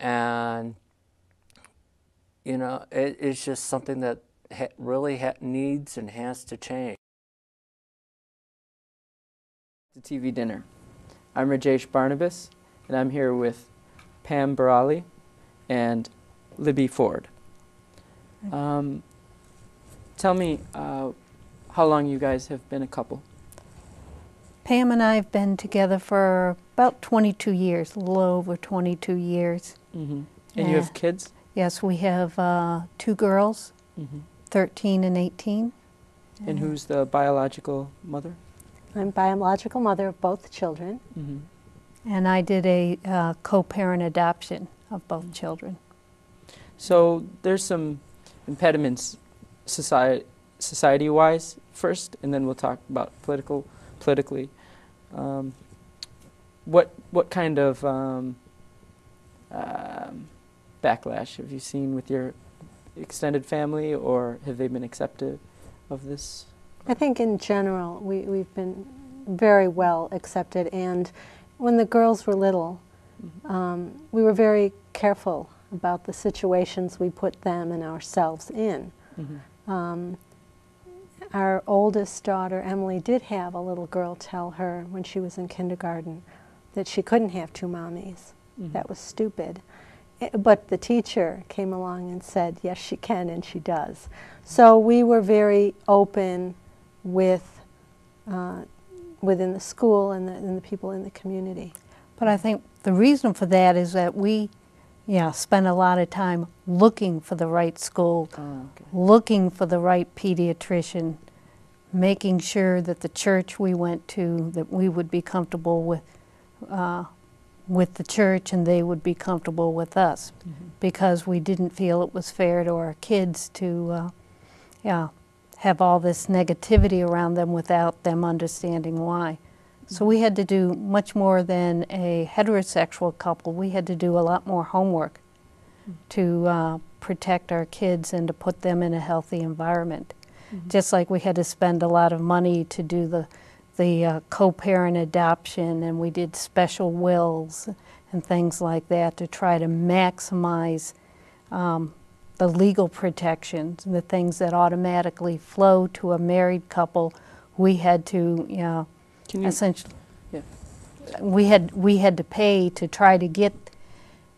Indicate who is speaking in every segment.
Speaker 1: And, you know, it's just something that really needs and has to change.
Speaker 2: The TV dinner. I'm Rajesh Barnabas, and I'm here with Pam Barali and Libby Ford. Tell me how long you guys have been a couple.
Speaker 3: Pam and I have been together for about 22 years, a little over 22 years.
Speaker 2: Mm-hmm. And you have kids?
Speaker 3: Yes, we have 2 girls, 13 and 18.
Speaker 2: And who's the biological mother?
Speaker 4: I'm biological mother of both children.
Speaker 3: And I did a co-parent adoption of both children.
Speaker 2: So there's some impediments society-wise first, and then we'll talk about politically. What kind of backlash have you seen with your extended family, or have they been accepted of this?
Speaker 4: I think in general we've been very well accepted, and when the girls were little, we were very careful about the situations we put them and ourselves in. Our oldest daughter, Emily, did have a little girl tell her when she was in kindergarten that she couldn't have 2 mommies. That was stupid. But the teacher came along and said, yes, she can, and she does. So we were very open with within the school and the people in the community.
Speaker 3: But I think the reason for that is that we spend a lot of time looking for the right school, looking for the right pediatrician, making sure that the church we went to, that we would be comfortable with the church and they would be comfortable with us, because we didn't feel it was fair to our kids to have all this negativity around them without them understanding why. So we had to do much more than a heterosexual couple. We had to do a lot more homework to protect our kids and to put them in a healthy environment. Just like we had to spend a lot of money to do the co-parent adoption, and we did special wills and things like that to try to maximize the legal protections and the things that automatically flow to a married couple. We had to, essentially, we had to pay to try to get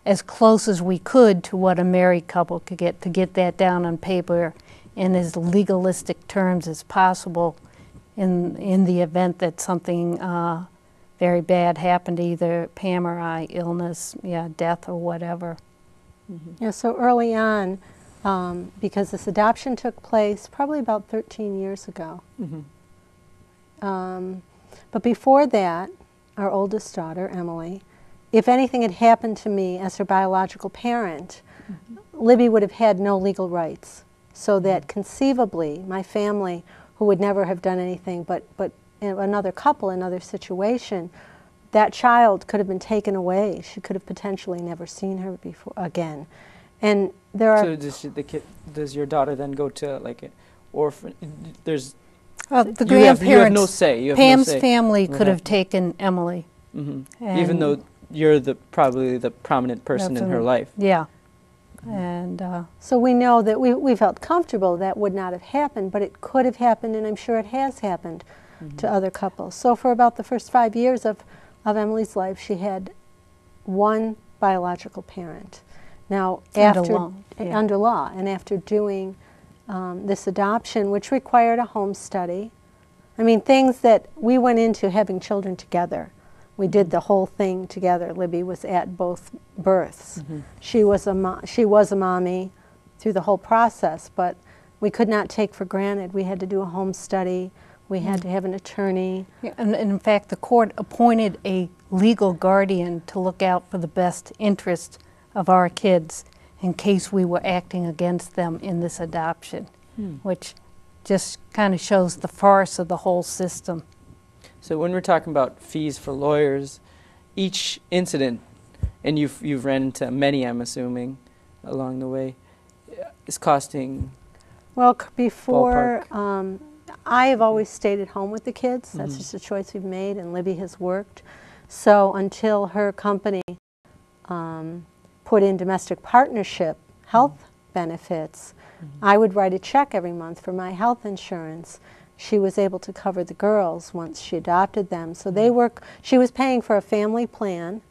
Speaker 3: as close as we could to what a married couple could get, to get that down on paper in as legalistic terms as possible in the event that something very bad happened to either Pam or I, illness, death or whatever.
Speaker 4: Yeah, so early on, because this adoption took place probably about 13 years ago. But before that, our oldest daughter, Emily, if anything had happened to me as her biological parent, Libby would have had no legal rights. So that conceivably, my family, who would never have done anything but another couple, another situation, that child could have been taken away. She could have potentially never seen her before again. And there are...
Speaker 2: So does your daughter then go to like an orphan? There's...
Speaker 3: the grandparents,
Speaker 2: you have no say.
Speaker 3: Pam's family could have taken Emily.
Speaker 2: Even though you're probably the prominent person in her life.
Speaker 3: Yeah. And
Speaker 4: so we know that we felt comfortable that would not have happened, but it could have happened, and I'm sure it has happened to other couples. So for about the first 5 years of Emily's life, she had 1 biological parent. Now, under law, and after doing this adoption, which required a home study, I mean, things that we went into having children together. We did the whole thing together. Libby was at both births. She was a mommy through the whole process, but we could not take for granted. We had to do a home study. We had to have an attorney.
Speaker 3: Yeah, and in fact, the court appointed a legal guardian to look out for the best interest of our kids in case we were acting against them in this adoption, which just kind of shows the farce of the whole system.
Speaker 2: So when we're talking about fees for lawyers, each incident, and you've ran into many, I'm assuming, along the way, is costing.
Speaker 4: Well, before I have always stayed at home with the kids. That's just a choice we've made, and Libby has worked. So until her company put in domestic partnership health benefits, I would write a check every month for my health insurance. She was able to cover the girls once she adopted them. So she was paying for a family plan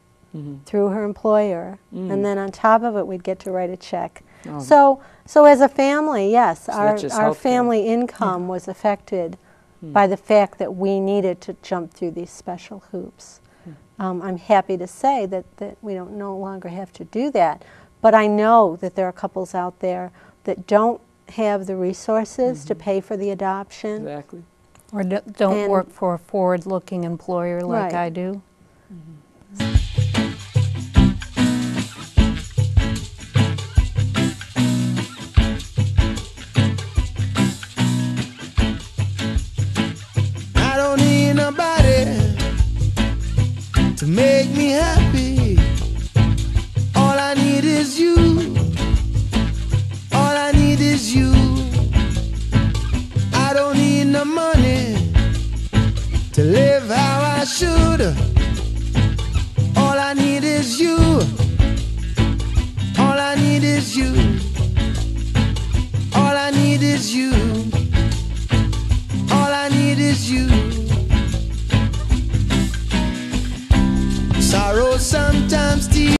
Speaker 4: through her employer, and then on top of it, we'd get to write a check. So as a family, yes, our family income was affected by the fact that we needed to jump through these special hoops. I'm happy to say that we don't no longer have to do that, but I know that there are couples out there that don't have the resources to pay for the adoption.
Speaker 2: Exactly.
Speaker 3: Or don't work for a forward-looking employer like I do.
Speaker 5: I don't need nobody to make me happy. All I need is you. All I need is you. I don't need no money to live how I should.